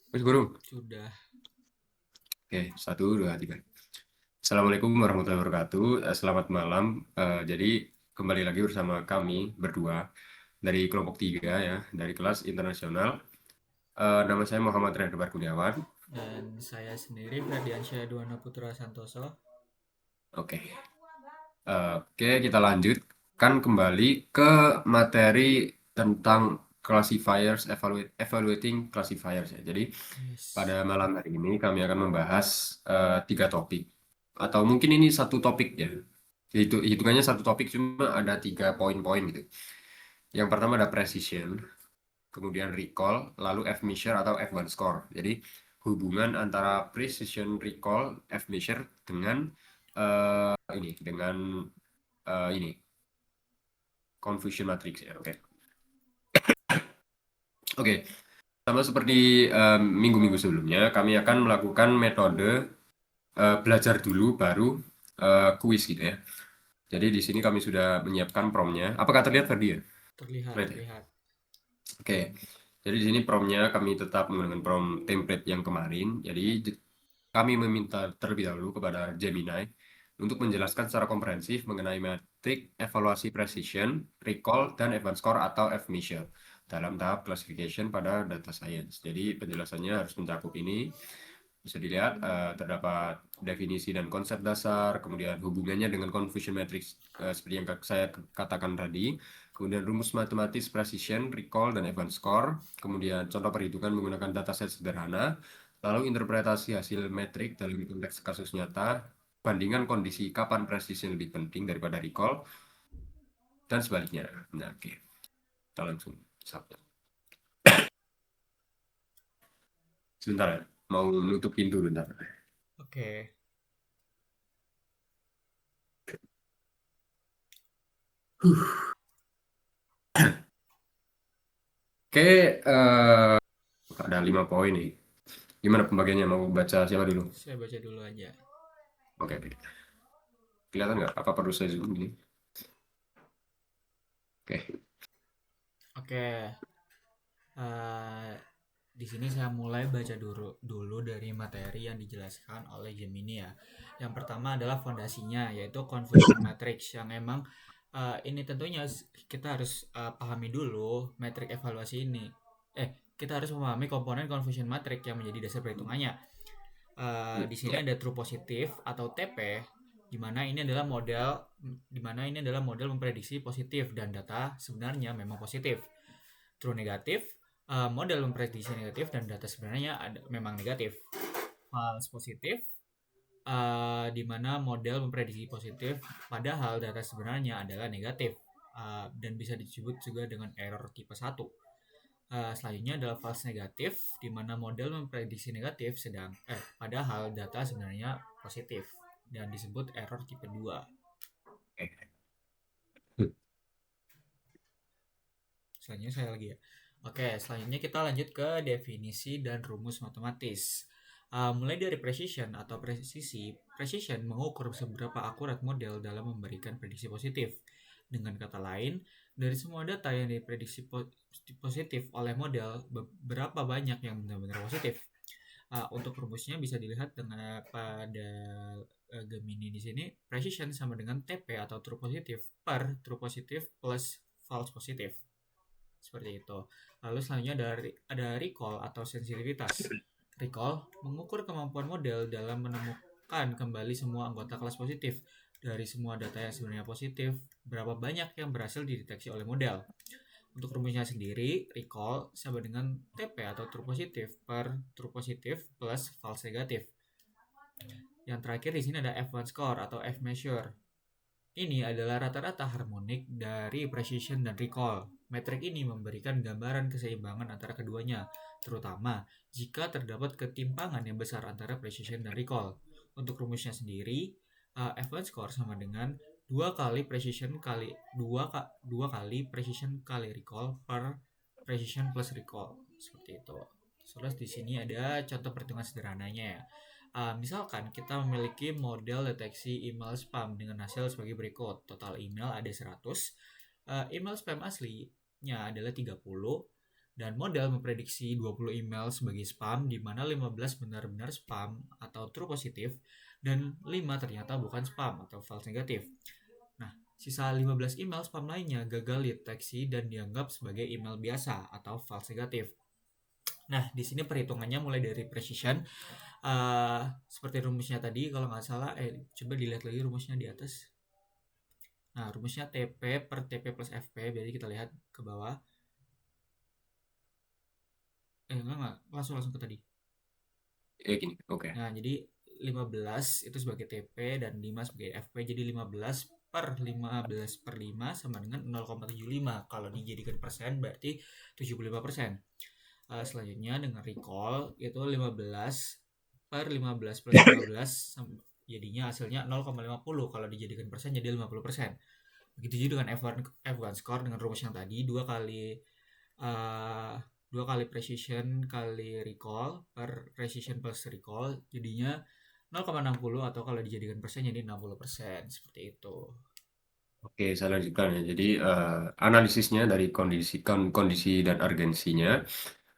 Mas Guru. Sudah. Oke, satu, dua, tiga. Assalamualaikum warahmatullahi wabarakatuh. Selamat malam. Jadi kembali lagi bersama kami berdua dari kelompok tiga ya, dari kelas internasional. Nama saya Muhammad Redbar Kurniawan. Dan saya sendiri Ferdiansyah Duana Putra Santoso. Oke, oke kita lanjutkan kembali ke materi tentang classifiers, evaluating classifiers ya. Jadi pada Yes. malam hari ini kami akan membahas tiga topik. Atau mungkin ini satu topik ya. Hitungannya satu topik cuma ada tiga poin-poin gitu. Yang pertama ada precision, kemudian recall, lalu F-measure atau F1 score. Jadi hubungan antara precision recall, F-measure dengan ini confusion matrix ya. Oke. Oke, sama seperti minggu-minggu sebelumnya, kami akan melakukan metode belajar dulu baru kuis gitu ya. Jadi di sini kami sudah menyiapkan promnya. Apakah terlihat Ferdi ya? Terlihat, Terlihat ya? terlihat. Oke. Jadi di sini promnya kami tetap menggunakan prom template yang kemarin. Jadi kami meminta terlebih dahulu kepada Gemini untuk menjelaskan secara komprehensif mengenai metrik evaluasi precision, recall, dan advanced score atau F-measure dalam tahap classification pada data science. Jadi penjelasannya harus mencakup ini. Bisa dilihat terdapat definisi dan konsep dasar, kemudian hubungannya dengan confusion matrix seperti yang saya katakan tadi, kemudian rumus matematis precision, recall, dan advanced score, kemudian contoh perhitungan menggunakan dataset sederhana, lalu interpretasi hasil metrik dalam konteks kasus nyata, bandingan kondisi kapan precision lebih penting daripada recall, dan sebaliknya. Nah, oke, kita langsung subjek. Sebentar ya, mau nutup pintu bentar. Oke. Oke, ada 5 poin nih. Gimana pembagiannya? Mau baca siapa dulu? Saya baca dulu aja. Oke, oke. Kelihatan nggak? Apa perlu saya zoom ini? Oke. Oke. eh, di sini saya mulai baca dulu dari materi yang dijelaskan oleh Gemini ya. Yang pertama adalah fondasinya, yaitu confusion matrix yang emang ini tentunya kita harus pahami dulu metrik evaluasi ini. Kita harus memahami komponen confusion matrix yang menjadi dasar perhitungannya. Di sini Ya. ada true positif atau TP, di mana ini adalah model memprediksi positif dan data sebenarnya memang positif. True negatif, model memprediksi negatif dan data sebenarnya memang negatif. False positif, di mana model memprediksi positif padahal data sebenarnya adalah negatif, dan bisa disebut juga dengan error tipe 1. Selanjutnya adalah false negatif, di mana model memprediksi negatif padahal data sebenarnya positif dan disebut error tipe 2. Oke. Selanjutnya saya lagi ya. Oke, selanjutnya kita lanjut ke definisi dan rumus matematis. Mulai dari precision atau presisi, precision mengukur seberapa akurat model dalam memberikan prediksi positif. Dengan kata lain, dari semua data yang diprediksi positif oleh model, berapa banyak yang benar-benar positif. Untuk rumusnya bisa dilihat dengan pada Gemini di sini, precision sama dengan TP atau true positif per true positif plus false positif. Seperti itu. Lalu selanjutnya ada recall atau sensitivitas. Recall mengukur kemampuan model dalam menemukan kembali semua anggota kelas positif dari semua data yang sebenarnya positif, berapa banyak yang berhasil dideteksi oleh model. Untuk rumusnya sendiri, recall sama dengan TP atau true positif per true positif plus false negatif. Yang terakhir di sini ada F1 score atau F measure. Ini adalah rata-rata harmonik dari precision dan recall. Metrik ini memberikan gambaran keseimbangan antara keduanya, terutama jika terdapat ketimpangan yang besar antara precision dan recall. Untuk rumusnya sendiri, F1 score sama dengan dua kali precision kali recall per precision plus recall, seperti itu. Terus di sini ada contoh perhitungan sederhananya ya. Misalkan kita memiliki model deteksi email spam dengan hasil sebagai berikut. Total email ada 100. Email spam aslinya adalah 30. Dan model memprediksi 20 email sebagai spam, di mana 15 benar-benar spam atau true positif, dan 5 ternyata bukan spam atau false negatif. Nah, sisa 15 email spam lainnya gagal deteksi dan dianggap sebagai email biasa atau false negatif. Nah, di sini perhitungannya mulai dari precision. Seperti rumusnya tadi, kalau nggak salah, coba dilihat lagi rumusnya di atas. Nah, rumusnya TP per TP plus FP, jadi kita lihat ke bawah. Enggak, langsung ke tadi. Gini, oke. Nah, jadi 15 itu sebagai TP dan 5 sebagai FP, jadi 15 per 15 per 5 sama dengan 0,75. Kalau dijadikan persen berarti 75%. Selanjutnya dengan recall itu 15 per 15 plus 15 jadinya hasilnya 0,50. Kalau dijadikan persen jadi 50%. Begitu juga dengan F1 score dengan rumus yang tadi, uh, 2 kali precision kali recall per precision plus recall jadinya 0,60, atau kalau dijadikan persen jadi 60%, seperti itu. Oke, saya lanjutkan ya. Jadi analisisnya dari kondisi dan urgensinya.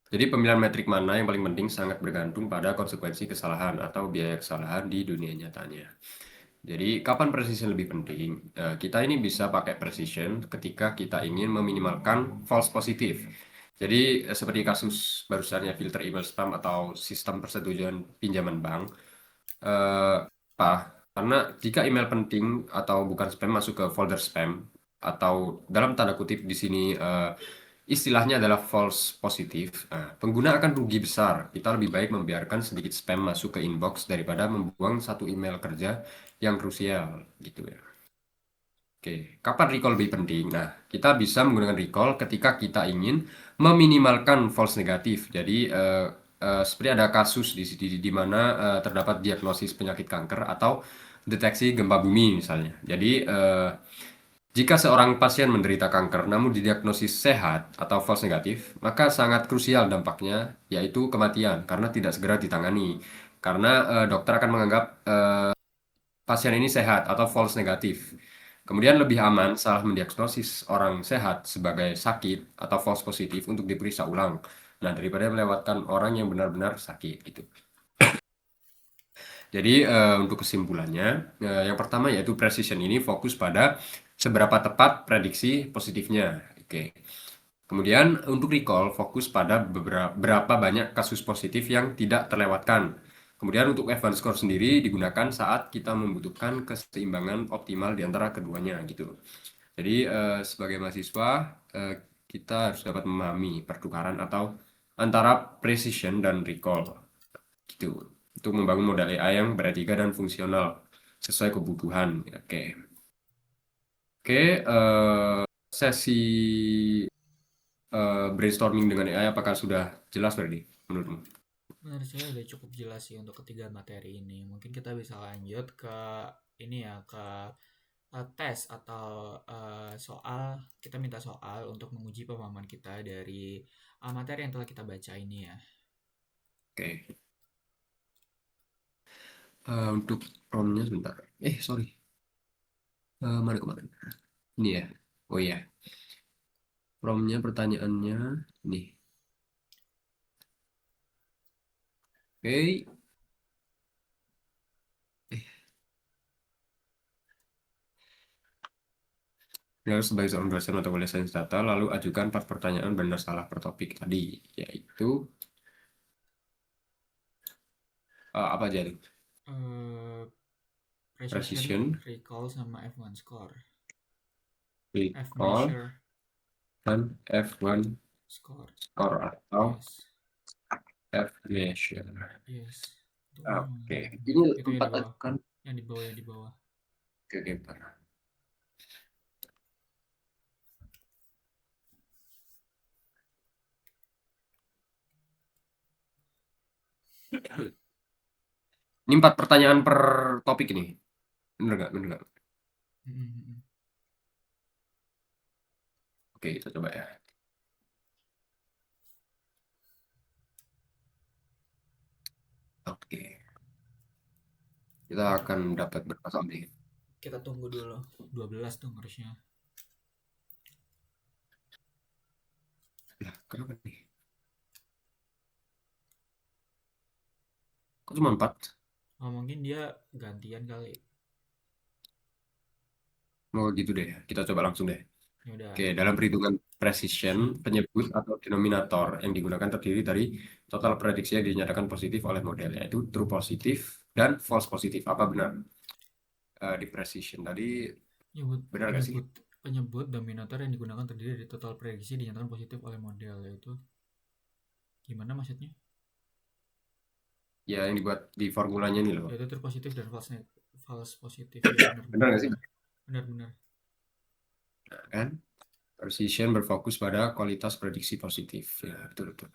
Jadi pemilihan metrik mana yang paling penting sangat bergantung pada konsekuensi kesalahan atau biaya kesalahan di dunia nyatanya. Jadi kapan precision lebih penting? Kita ini bisa pakai precision ketika kita ingin meminimalkan false positif. Jadi seperti kasus barusannya filter email spam atau sistem persetujuan pinjaman bank. eh, Pak, karena jika email penting atau bukan spam masuk ke folder spam atau dalam tanda kutip di sini istilahnya adalah false positif, pengguna akan rugi besar. Kita lebih baik membiarkan sedikit spam masuk ke inbox daripada membuang satu email kerja yang krusial gitu ya. Oke, kapan recall lebih penting? Nah, kita bisa menggunakan recall ketika kita ingin meminimalkan false negatif. Jadi, seperti ada kasus di mana terdapat diagnosis penyakit kanker atau deteksi gempa bumi misalnya. Jadi, jika seorang pasien menderita kanker namun didiagnosis sehat atau false negatif, maka sangat krusial dampaknya, yaitu kematian karena tidak segera ditangani. Karena dokter akan menganggap pasien ini sehat atau false negatif. Kemudian lebih aman salah mendiagnosis orang sehat sebagai sakit atau false positif untuk diperiksa ulang. Nah, daripada melewatkan orang yang benar-benar sakit gitu. Jadi untuk kesimpulannya, yang pertama yaitu precision ini fokus pada seberapa tepat prediksi positifnya. Oke. Kemudian untuk recall fokus pada berapa banyak kasus positif yang tidak terlewatkan. Kemudian untuk F1 score sendiri digunakan saat kita membutuhkan keseimbangan optimal di antara keduanya gitu. Jadi sebagai mahasiswa eh, kita harus dapat memahami pertukaran atau antara precision dan recall gitu untuk membangun modal AI yang beretika dan fungsional sesuai kebutuhan. Oke, oke. Sesi brainstorming dengan AI apakah sudah jelas berarti menurutmu? Menurut saya udah cukup jelas sih untuk ketiga materi ini. Mungkin kita bisa lanjut ke ini ya, ke tes atau soal. Kita minta soal untuk menguji pemahaman kita dari materi yang telah kita baca ini ya. Oke. Untuk promnya sebentar. Sorry. Mana kemarin? Ini ya. Oh iya. Promnya pertanyaannya nih. Oke. Harus sebagai seorang dosen atau kuliah sains data, lalu ajukan 4 pertanyaan benar salah per topik tadi, yaitu apa aja tuh? Eh, Precision, Precision, recall, sama F1 score. F recall, measure, dan F1 score. score atau Yes, F measure. yes. Oke, ini Itu yang empat di bawah, ajukan. yang di bawah. Oke, oke, bentar. Ini 4 pertanyaan per topik ini. Bener nggak? Bener nggak? Mm-mm. Oke, kita coba ya. Oke, kita akan dapat berapa topik? Kita tunggu dulu. 12 tuh harusnya. Lah, kenapa nih? cuma 4. Oh, mungkin dia gantian kali. Mau gitu deh. Kita coba langsung deh. Ya udah. Oke, dalam perhitungan precision, penyebut atau denominator yang digunakan terdiri dari total prediksi yang dinyatakan positif oleh model, yaitu true positif dan false positif. Apa benar? Di precision tadi Penyebut benar nggak sih? penyebut penyebut dominator yang digunakan terdiri dari total prediksi dinyatakan positif oleh model, yaitu gimana maksudnya? Ya, yang dibuat di formulanya nih loh. Yaitu true positif dan false positif. Ya benar Benar nggak sih? benar. Nah, kan? Precision berfokus pada kualitas prediksi positif. Ya, betul, betul.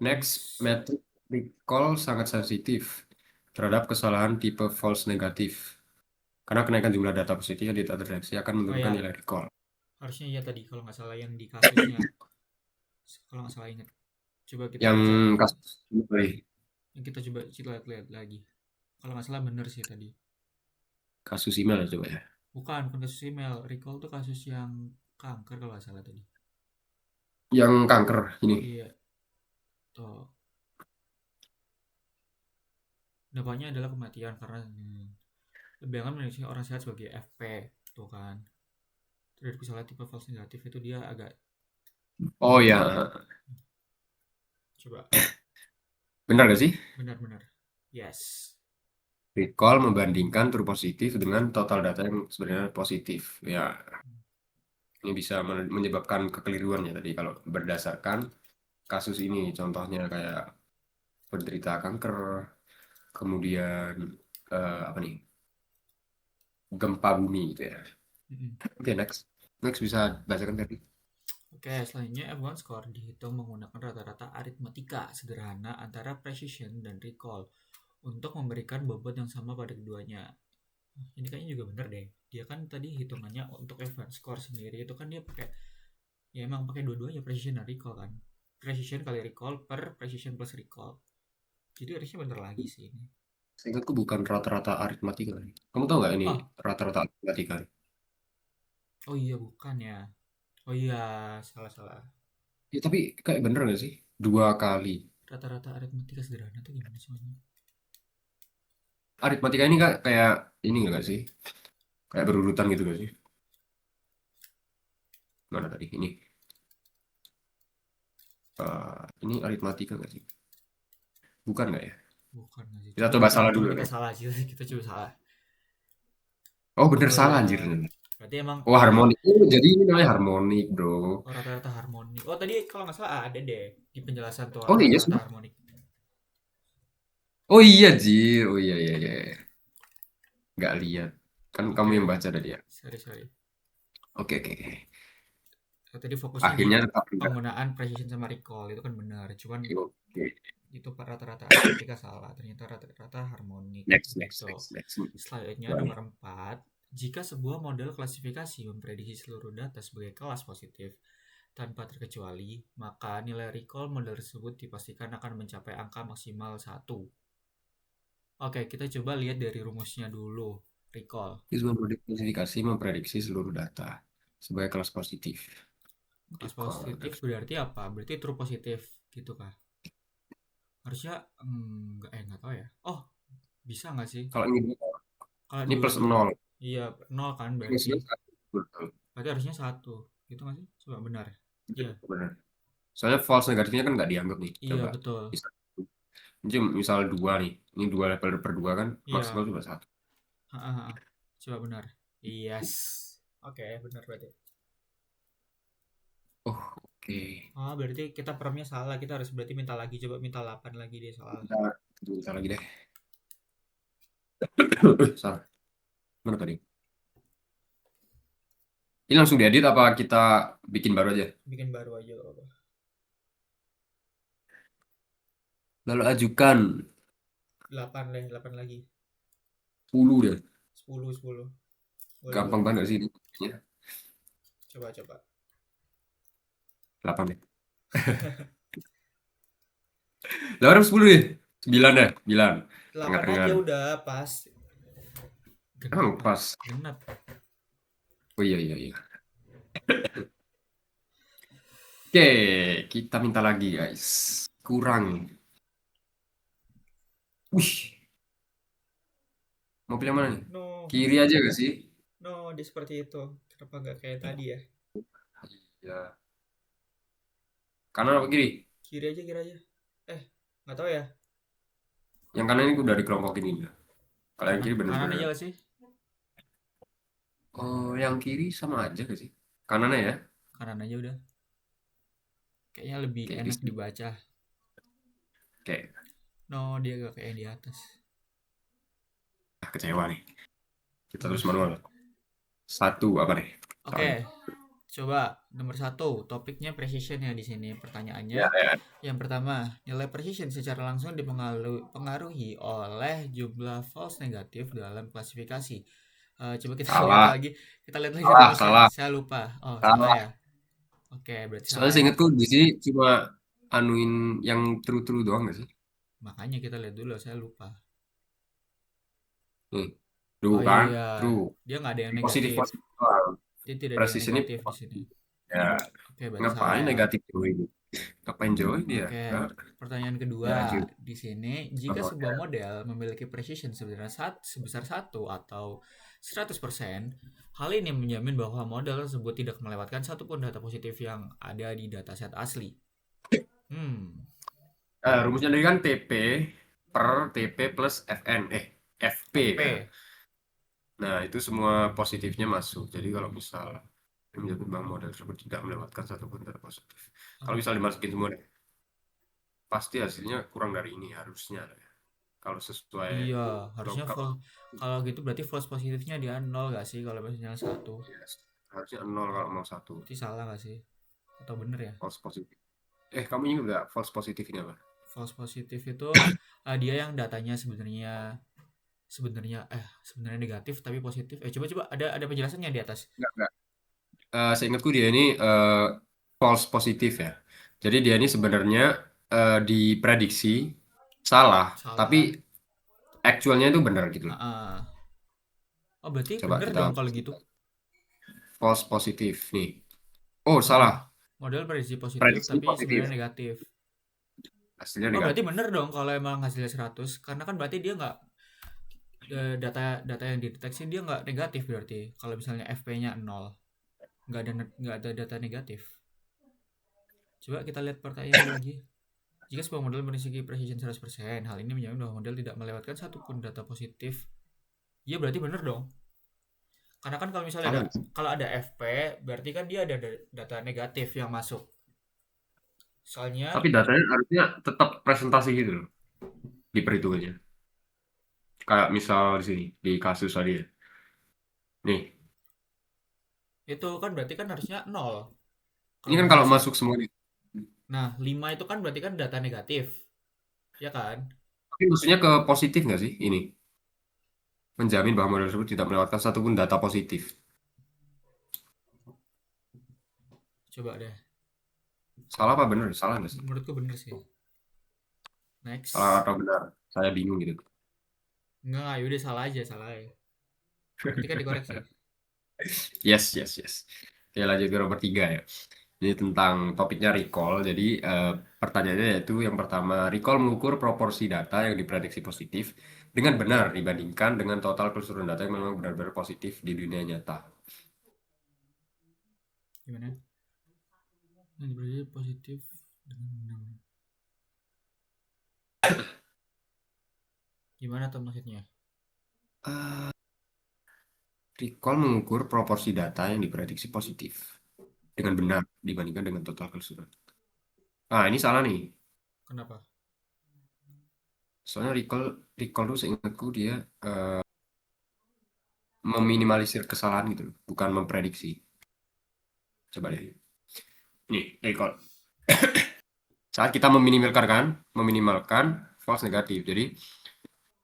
Next, metric recall sangat sensitif terhadap kesalahan tipe false negatif. Karena kenaikan jumlah data positif yang tidak terdeteksi akan Oh menurunkan ya, nilai recall. harusnya ya tadi kalau nggak salah yang di kasusnya. Kalau nggak salah ingat. Coba kita Yang baca lagi. kasus Kita coba lihat lagi. Kalau nggak salah bener sih tadi. kasus email ya coba ya. Bukan kasus email. Recall tuh kasus yang kanker kalau nggak salah tadi. Yang kanker ini. Iya. Tuh. Dampaknya adalah kematian karena lebih akan mendeteksi orang sehat sebagai FP. Tuh kan. Dari misalnya tipe false negatif itu dia agak Oh ya, coba benar gak sih? benar. Yes. Recall membandingkan true positif dengan total data yang sebenarnya positif. Ya, ini bisa menyebabkan kekeliruan ya tadi kalau berdasarkan kasus ini. Contohnya kayak penderita kanker, kemudian apa nih, gempa bumi gitu ya. Oke, next. Next bisa bacakan tadi. Oke, selanjutnya F1 score dihitung menggunakan rata-rata aritmatika sederhana antara precision dan recall untuk memberikan bobot yang sama pada keduanya. Ini kayaknya juga bener deh. Dia kan tadi hitungannya untuk F1 score sendiri itu kan dia pakai ya emang pakai dua-duanya precision dan recall kan. Precision kali recall per precision plus recall. Jadi harusnya bener lagi sih ini. Seingatku bukan rata-rata aritmatika. Kamu tahu nggak ini Oh, rata-rata aritmatika? oh iya bukan ya. Oh iya, salah. Ya, tapi kayak bener nggak sih? 2 kali. Rata-rata aritmatika sederhana tuh gimana sih maksudnya? Aritmatika ini kayak ini nggak sih? Kayak berurutan gitu nggak sih? Mana tadi? Ini aritmatika nggak sih? Bukan nggak ya? Bukan nggak sih. Kita coba salah dulu Kita ya. salah sih. Kita coba salah. Oh bener salah anjir. Eh, berarti emang Oh harmonik. Oh, jadi ini namanya harmonik bro. rata-rata harmoni. Oh tadi kalau nggak salah ada deh di penjelasan tuh Oh iya rata-rata sih. harmonik. Oh iya Jir. Oh iya iya iya. Nggak lihat. Kan kamu Oke, yang baca tadi ya. sorry. Oke oke oke. Tadi fokusnya di Akhirnya tetap enggak. penggunaan precision sama recall itu kan benar. Cuman Oke. itu rata-rata aritmatika salah. Ternyata rata-rata harmonik Next next gitu. next next. Selanjutnya Coba nih. nomor 4. Jika sebuah model klasifikasi memprediksi seluruh data sebagai kelas positif tanpa terkecuali, maka nilai recall model tersebut dipastikan akan mencapai angka maksimal 1. Oke, kita coba lihat dari rumusnya dulu. Recall. Ini sebuah model klasifikasi memprediksi seluruh data sebagai kelas positif. Kelas Recall. positif berarti apa? Berarti true positif gitu kah? Harusnya nggak tahu ya. Oh, bisa nggak sih? Kalau Kalau ini plus dua-dua. 0. Iya, 0 kan berarti. Minusnya 1. Betul. Berarti harusnya 1. Gitu nggak sih? Coba benar. Iya. Benar. Soalnya false negatifnya kan nggak dianggap nih. Iya, Coba. betul. Misal, misal 2 nih. Ini 2 level per 2 kan maksimal Iya. cuma 1. Ha. Coba benar. Yes. Oke, benar berarti. Oh, oke. Oh, berarti kita permnya salah. Kita harus berarti minta lagi. Coba minta 8 lagi deh soal. Kita lagi deh. Salah. Mana tadi? Ini langsung diedit apa kita bikin baru aja? Bikin baru aja gak apa-apa. Lalu ajukan 8 deh, 8 lagi. 10 deh. 10. Gampang Boleh. banget sih ini. Ya, Coba. 8 deh. 8 apa 10 deh? 9 deh. 9. 8 Tengah-tengah. aja udah pas. Emang Genap. pas. Genap. Oh iya iya iya. Oke, kita minta lagi guys. Kurang. Wih, mau pilih yang mana nih? No, Kiri aja gak sih? no, dia seperti itu. Kenapa nggak kayak tadi ya? Ya. Kanan apa kiri? Kiri aja, kiri aja. Eh, nggak tahu ya. Yang kanan ini udah dikelompokin ini. Kalau yang Kanan, kiri kanan bener-bener. aja gak sih? Oh, yang kiri sama aja gak sih? Kanannya ya? Kanan aja udah. Kayaknya lebih Oke, di enak sini. dibaca. Oke, No, dia gak kayak di atas. kecewa nih. Kita terus Terus, manual. Satu apa nih? oke, Soalnya. coba nomor satu, topiknya precision ya di sini. Pertanyaannya, Ya, ya. yang pertama, nilai precision secara langsung dipengaruhi oleh jumlah false negatif dalam klasifikasi. Coba kita lihat Salah, lagi, kita lihat lagi salah, rumusnya. salah, Saya lupa. Oh, salah salah. ya. Oke, berarti Soalnya salah ya. seingatku di sini cuma anuin yang true-true doang gak sih? Makanya kita lihat dulu, saya lupa. Nih, true Oh kan? iya, True. dia nggak ada yang Positif negatif. positif doang. Dia tidak ada yang Precision ini negatif di sini. positif. Ya, Oke, berarti salah ngapain ya. negatif join? Ngapain join dia? Oke, Nggak. pertanyaan kedua Ya, lanjut. di sini, jika Nomor sebuah model memiliki precision sebesar satu atau 100%, hal ini menjamin bahwa model tersebut tidak melewatkan satupun data positif yang ada di dataset asli. Rumusnya tadi kan TP per TP plus FN. FP kan. FP. Nah, itu semua positifnya masuk. Jadi kalau misal menjamin bahwa model tersebut tidak melewatkan satupun data positif. Kalau misal dimasukin semua, pasti hasilnya kurang dari ini harusnya. Kalau sesuai Iya, harusnya logam, kalau gitu berarti false positifnya dia nol gak sih kalau misalnya satu? yes, harusnya nol kalau mau satu. Berarti salah gak sih? Atau bener ya? False positif. Kamu ingat nggak false positif ini apa? False positif itu dia yang datanya sebenarnya negatif tapi positif. Coba ada penjelasannya di atas. Nggak. Seingatku dia ini false positif ya. Jadi dia ini sebenarnya diprediksi salah, tapi Salah. actualnya itu benar gitu loh. Oh, berarti Coba bener kita dong kalau gitu. false positif nih. Oh, Model salah. model prediksi positif Prediksi tapi positif. sebenarnya negatif. Hasilnya Oh, berarti negatif. bener dong kalau emang hasilnya 100 karena kan berarti dia nggak data yang dideteksi dia nggak negatif berarti kalau misalnya FP-nya 0 nggak ada data negatif. Coba kita lihat pertanyaannya lagi. Jika sebuah model memiliki precision 100%, hal ini menjamin bahwa model tidak melewatkan satupun data positif. Iya berarti bener dong. Karena kan Sama. kalau ada FP berarti kan dia ada data negatif yang masuk. Tapi Soalnya datanya harusnya tetap presentasi gitu loh di perhitungannya. Kayak misal di sini di kasus tadi ya. Nih, itu kan berarti kan harusnya 0 ini kalau kan kalau misalnya masuk semua nih. Nah, 5 itu kan berarti kan data negatif, ya kan? Tapi maksudnya ke positif nggak sih ini? Menjamin bahwa model tersebut tidak melewatkan satupun data positif. Coba deh. Salah apa benar? Salah nggak sih? Menurutku bener sih. Salah Next. atau benar? Saya bingung gitu. Enggak, yaudah salah aja, salah aja. Nanti kan dikoreksi. Yes, yes, yes. Oke, lanjut ke nomor 3 ya. Ini tentang topiknya recall. Jadi pertanyaannya yaitu yang pertama, recall mengukur proporsi data yang diprediksi positif dengan benar dibandingkan dengan total keseluruhan data yang memang benar-benar positif di dunia nyata. Gimana? Yang diberi positif dengan benar. Gimana tuh maksudnya? Eh, Recall mengukur proporsi data yang diprediksi positif dengan benar dibandingkan dengan total keseluruhan. Ah, ini salah nih. Kenapa? Soalnya recall recall tuh seingatku dia meminimalisir kesalahan gitu, loh, bukan memprediksi. Coba deh. Nih, recall. Saat kita meminimalkan false negatif. Jadi,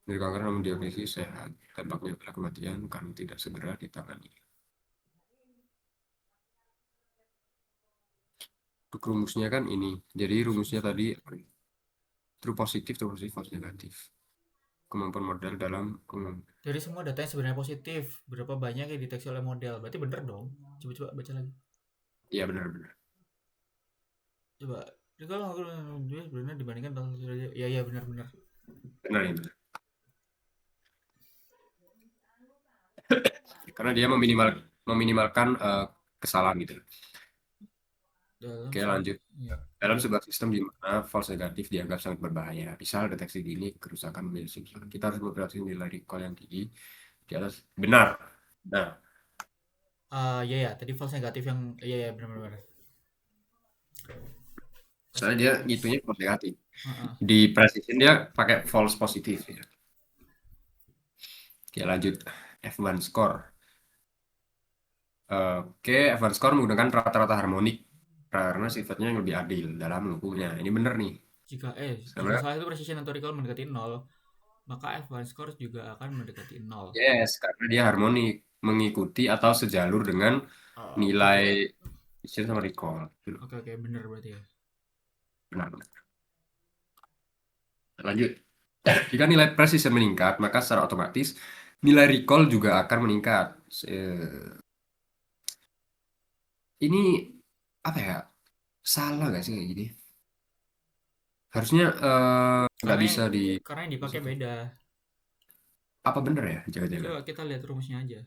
dari kanker mendiagnosis sehat, dampaknya adalah kematian karena tidak segera ditangani. Untuk rumusnya kan ini. Jadi rumusnya tadi true positif, false negatif. Kemampuan model dalam Dari semua data yang sebenarnya positif, berapa banyak yang deteksi oleh model? Berarti bener dong. Coba baca lagi. Iya benar-benar. Coba. Jadi kalau sebenarnya dibandingkan ya benar-benar. Benar ini. Karena dia meminimalkan kesalahan gitu. dalam Oke, lanjut. ya. Dalam sebuah sistem di mana false negatif dianggap sangat berbahaya, misal deteksi dini kerusakan menjadi simpulan, kita harus memperhatikan nilai recall yang tinggi di atas. Benar. Nah, Ya ya, tadi false negatif yang ya ya benar-benar. soalnya dia Pas. ngitungnya false negatif. Heeh. Di precision dia pakai false positif ya. Oke, lanjut. F1 score. Oke, F1 score menggunakan rata-rata harmonik karena sifatnya yang lebih adil dalam mengukurnya. Ini benar nih. Jika Sebenarnya salah satu precision atau recall mendekati nol, maka F1 score juga akan mendekati nol. yes, karena dia harmonik mengikuti atau sejalur dengan nilai Oke. precision sama recall. Gitu. Oke oke benar berarti ya. Benar. Lanjut. Jika nilai precision meningkat, maka secara otomatis nilai recall juga akan meningkat. Ini apa ya? Salah nggak sih kayak gini? Harusnya nggak Karena bisa di karena yang di dipakai situ. beda. Apa bener ya? Jangan-jangan. Coba kita lihat rumusnya aja.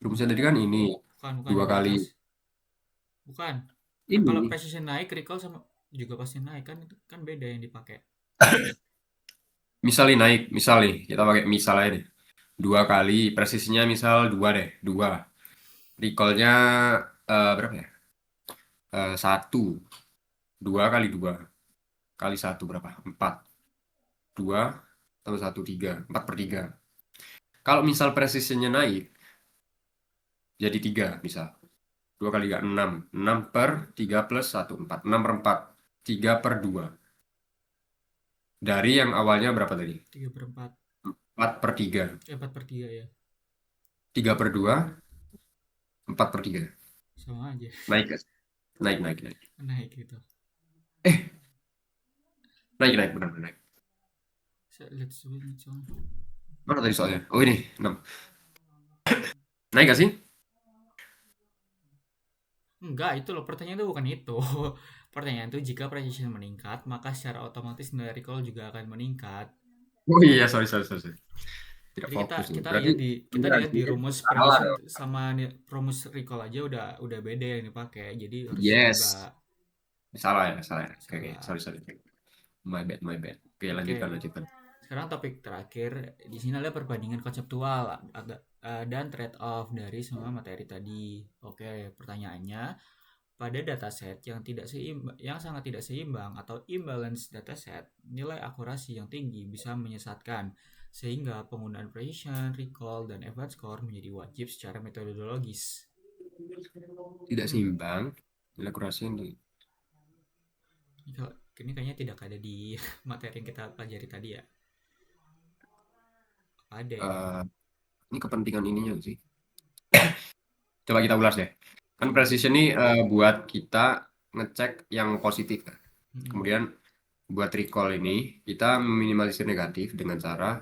Rumusnya tadi kan ini Bukan dua yang di kali atas. Bukan. Kan kalau ini. precision naik, recall sama juga pasti naik kan itu kan beda yang dipakai. Misal nih naik, misal nih kita pakai misal aja deh. Dua kali presisinya misal dua deh, dua. Recallnya berapa ya? Satu, dua kali dua kali satu berapa? Empat. Dua tambah satu tiga, empat per tiga. Kalau misal presisinya naik jadi tiga misal. Dua kali tiga enam, enam per tiga plus satu empat, enam per empat, tiga per dua. Dari yang awalnya berapa tadi? 3/4. Empat per tiga, 4/3 ya. tiga per dua, empat per tiga. Sama aja. Naik guys, naik naik naik. Naik gitu. Eh, naik naik benar benar naik. Saya lihat sebelumnya soalnya. Mana tadi soalnya? Oh ini enam. Naik gak sih? Enggak, itu loh pertanyaan itu bukan itu. Pertanyaan itu jika precision meningkat, maka secara otomatis nilai recall juga akan meningkat. Oh iya sorry sorry sorry. Sorry. Tidak Jadi kita fokus nih. kita Berarti lihat kita beneran lihat sih. di rumus Salah precision dong. sama rumus recall aja udah beda yang dipakai. Jadi harusnya Yes. enggak Salah ya, salah ya. Oke, oke. salah. Sorry, sorry. My bad, my bad. Oke, Oke, lanjutkan, lanjutkan. sekarang topik terakhir di sini adalah perbandingan konseptual dan trade-off dari semua materi tadi. Oke, pertanyaannya, pada dataset yang tidak seimbang, yang sangat tidak seimbang atau imbalance dataset, nilai akurasi yang tinggi bisa menyesatkan sehingga penggunaan precision, recall, dan advanced score menjadi wajib secara metodologis. Tidak Hmm, seimbang. Nilai kurasi ini. ini kayaknya tidak ada di materi yang kita pelajari tadi ya. Ada ini. eh ini kepentingan ininya sih. Coba kita ulas deh. Kan Coba. precision ini buat kita ngecek yang positif kan. Hmm, Kemudian buat recall ini kita meminimalisir negatif dengan cara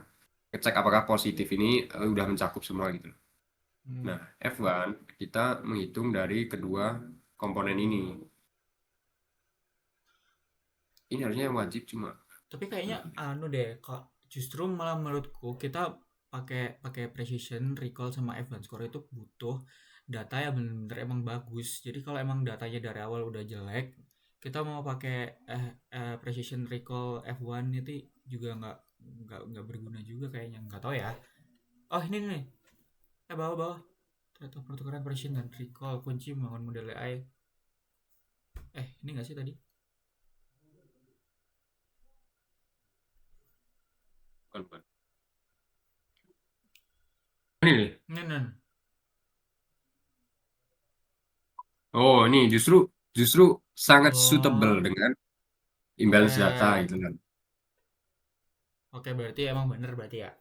ngecek apakah positif ini udah mencakup semua gitu. hmm. Nah, F1 kita menghitung dari kedua komponen ini. Ini harusnya yang wajib cuma. Tapi kayaknya anu deh, kok justru malah menurutku kita pakai pakai precision, recall sama advance score itu butuh data yang benar-benar emang bagus. Jadi kalau emang datanya dari awal udah jelek, kita mau pakai precision, recall, F1 itu juga nggak berguna juga kayaknya. Nggak tahu ya. Oh ini nih, bawah-bawah. Ternyata pertukaran precision dan recall kunci membangun model AI. Ini nggak sih tadi? Bukan, bukan. Ini nih. Nih, nih. Oh, ini justru justru sangat suitable Oh, dengan oke. imbalance data gitu kan. Oke, berarti emang bener berarti ya.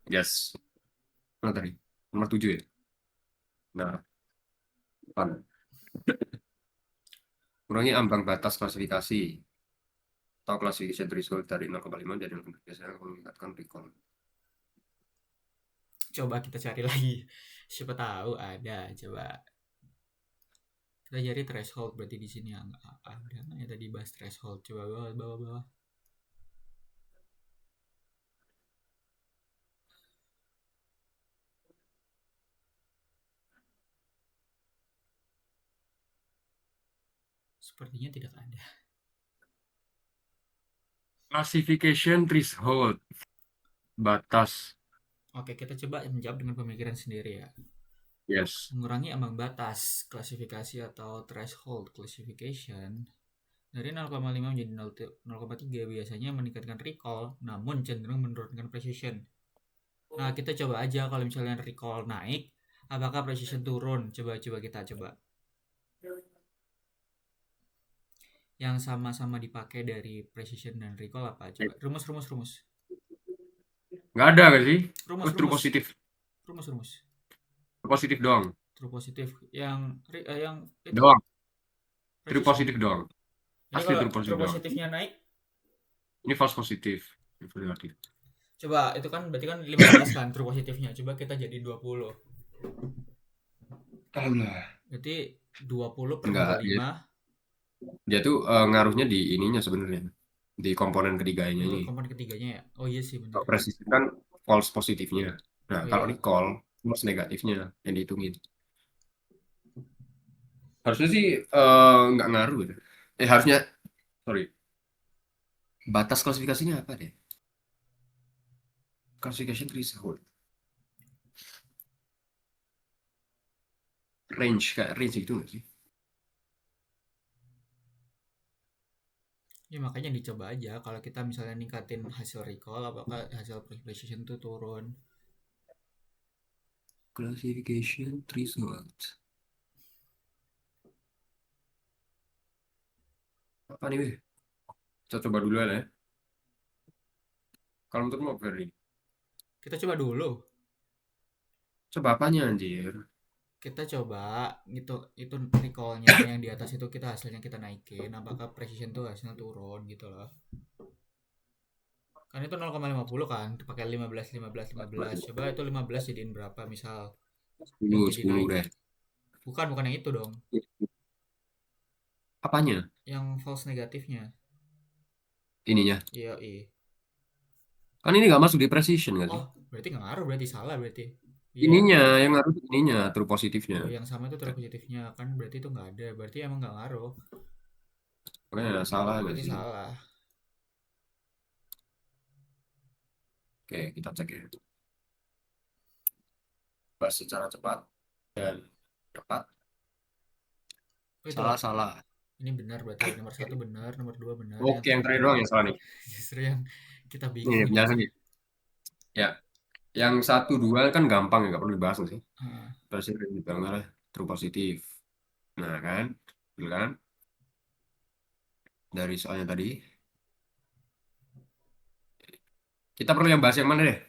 Yes. Mana tadi? Nomor 7 ya. Nah, depan. Kurangi ambang batas klasifikasi atau classification threshold dari 0,5 jadi 0,3 saya akan meningkatkan recall. Coba kita cari lagi. Siapa tahu ada. Coba kita cari threshold berarti di sini yang ada nggak ya tadi bahas threshold. Coba bawah. Sepertinya tidak ada. Classification threshold. Batas. Oke, kita coba menjawab dengan pemikiran sendiri ya. Yes. Mengurangi ambang batas klasifikasi atau threshold classification dari 0,5 menjadi 0,3 biasanya meningkatkan recall, namun cenderung menurunkan precision. Nah, kita coba aja kalau misalnya recall naik, apakah precision turun? Coba kita coba. Yang sama-sama dipakai dari precision dan recall apa? Coba rumus. Nggak ada gak sih? Rumus. True positif. Rumus. True positif doang. True positif. Yang itu Doang. True precision. positif doang. Jadi Asli kalau true positif true doang. positifnya naik, Ini false positif. Negatif. coba itu kan berarti kan 15 kan true positifnya. Coba kita jadi 20. Tahu lah. Berarti 20 per Enggak, 25. Dia tuh ngaruhnya di ininya sebenarnya. Di komponen ketiganya Oh, ini. komponen ketiganya ya. Oh iya sih benar. Kalau precision kan false positifnya. Nah, Oh kalau iya. recall false negatifnya yang dihitungin. Harusnya sih nggak ngaruh gitu. Harusnya, sorry. Batas klasifikasinya apa deh? Classification threshold. Kayak range itu nggak sih? Ya makanya dicoba aja kalau kita misalnya ningkatin hasil recall apakah hasil precision itu turun. Classification threshold. Apa nih, Beh? Kita coba dulu ya. Kalau menurutmu apa, Ferdi? Kita coba dulu. Coba apanya anjir? Kita coba gitu itu recallnya yang di atas itu kita hasilnya kita naikin apakah precision tuh hasilnya turun gitu loh. Kan itu 0,50 kan pakai 15. Coba itu 15 jadiin berapa misal yang 10, jadi 10 naik. deh. Bukan yang itu dong. Apanya? Yang false negatifnya. Ininya. Iya. Kan ini nggak masuk di precision nggak sih? Oh, berarti nggak ngaruh berarti salah berarti. Iya. Ininya, yang ngaruh ininya, true positifnya. Oh, yang sama itu true positifnya kan berarti itu nggak ada. Berarti emang nggak ngaruh. Makanya salah nggak Berarti sih? salah. Oke, kita cek ya. Bahas secara cepat dan tepat. Oh, itu Salah. ini benar berarti nomor 1 benar, nomor 2 benar, yang Oke, yang terakhir doang yang salah nih. justru yang kita Nih, bingung ini. penjelasan nih. Ya, yang 1, 2 kan gampang ya, nggak perlu dibahas nggak sih? Heeh. Pasti dibilang lah true positif. Nah kan, betul kan? Dari soalnya tadi, kita perlu yang bahas yang mana deh?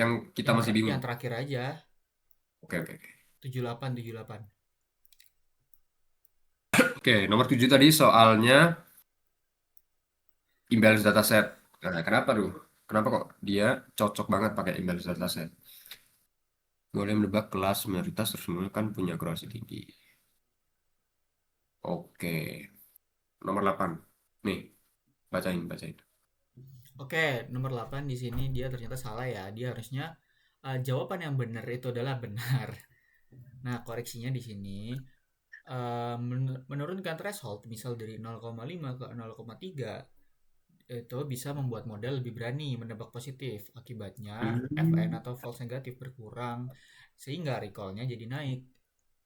Yang kita masih bingung. Yang terakhir aja. Oke. 78. Oke, nomor 7 tadi soalnya imbalance dataset. Nah, kenapa tuh? Kenapa kok dia cocok banget pakai imbalance dataset? Boleh menebak kelas mayoritas terus semua kan punya akurasi tinggi. Oke, nomor 8. Nih, bacain. Oke, nomor 8 di sini dia ternyata salah ya. Dia harusnya jawaban yang benar itu adalah benar. Nah, koreksinya di sini menurunkan threshold misal dari 0,5 ke 0,3 itu bisa membuat model lebih berani menebak positif. Akibatnya FN atau false negatif berkurang sehingga recall-nya jadi naik.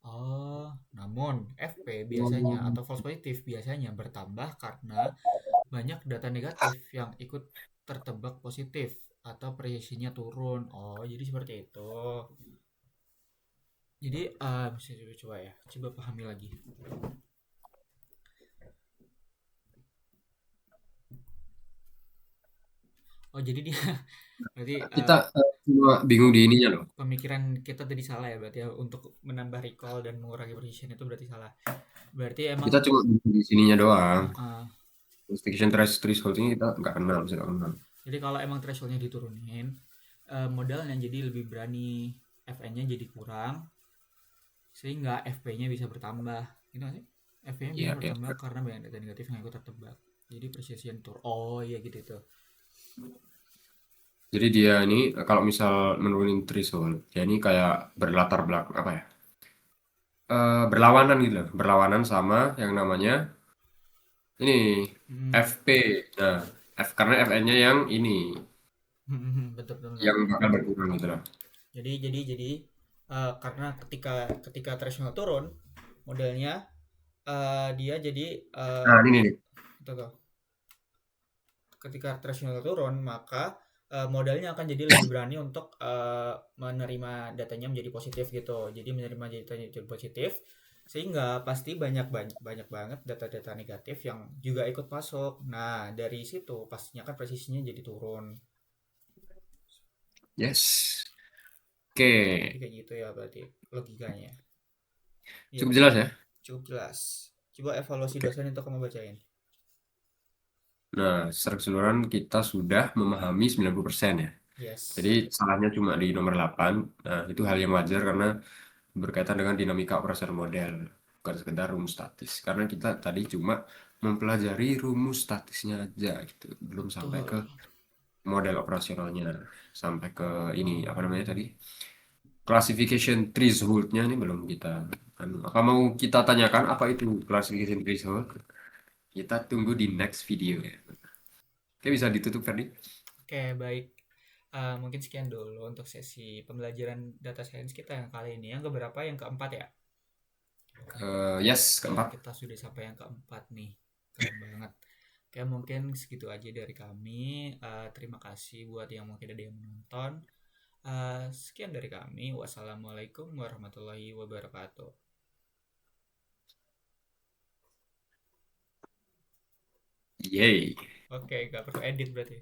Oh, namun FP biasanya atau false positif biasanya bertambah karena banyak data negatif yang ikut tertebak positif atau precision-nya turun. Oh, jadi seperti itu. Jadi bisa coba ya, coba pahami lagi. Oh, jadi dia berarti Kita cuma bingung di ininya loh. pemikiran kita tadi salah ya berarti ya untuk menambah recall dan mengurangi precision itu berarti salah. Berarti emang Kita cuma bingung di sininya doang. uh, Classification threshold ini kita nggak kenal, bisa nggak kenal. jadi kalau emang thresholdnya diturunin, modalnya jadi lebih berani, FN-nya jadi kurang, sehingga FP-nya bisa bertambah. Gitu sih? FP-nya bisa Iya. bertambah karena banyak data negatif yang ikut tertebak. Jadi precision turun. Oh iya gitu itu. Jadi dia ini kalau misal menurunin threshold, dia ini kayak berlatar belakang apa ya? Berlawanan gitu loh. Berlawanan sama yang namanya ini Hmm. FP. Nah, karena FN-nya yang ini Betul betul betul. yang bakal berkurang gitu loh. Jadi karena ketika threshold turun modelnya, dia jadi Nah, ini nih. betul tuh. Ketika threshold turun maka modalnya akan jadi lebih berani untuk menerima datanya menjadi positif gitu. Jadi menerima datanya jadi positif sehingga pasti banyak banget data-data negatif yang juga ikut masuk. Nah, dari situ pastinya kan presisinya jadi turun. Yes. Jadi Oke. kayak gitu ya berarti logikanya. Iya, Cukup jelas ya. cukup jelas. Coba evaluasi Oke. dosen itu kamu bacain. Nah, secara keseluruhan kita sudah memahami 90% ya. Jadi Yes. salahnya cuma di nomor 8. Nah, itu hal yang wajar karena berkaitan dengan dinamika operasional model, bukan sekedar rumus statis. Karena kita tadi cuma mempelajari rumus statisnya aja gitu, belum sampai ke Betul. model operasionalnya, sampai ke ini apa namanya tadi? Classification threshold-nya ini belum kita apa mau kita tanyakan apa itu classification threshold? Kita tunggu di next video ya. Oke, bisa ditutup Ferdi? Oke, baik. Mungkin sekian dulu untuk sesi pembelajaran data science kita yang kali ini. Yang keberapa? Yang keempat ya? Yes, Oke, keempat. kita sudah sampai yang keempat nih. Keren banget. Oke, mungkin segitu aja dari kami. Terima kasih buat yang mungkin ada yang menonton. Sekian dari kami. Wassalamualaikum warahmatullahi wabarakatuh. Yay. Oke, gak perlu edit berarti.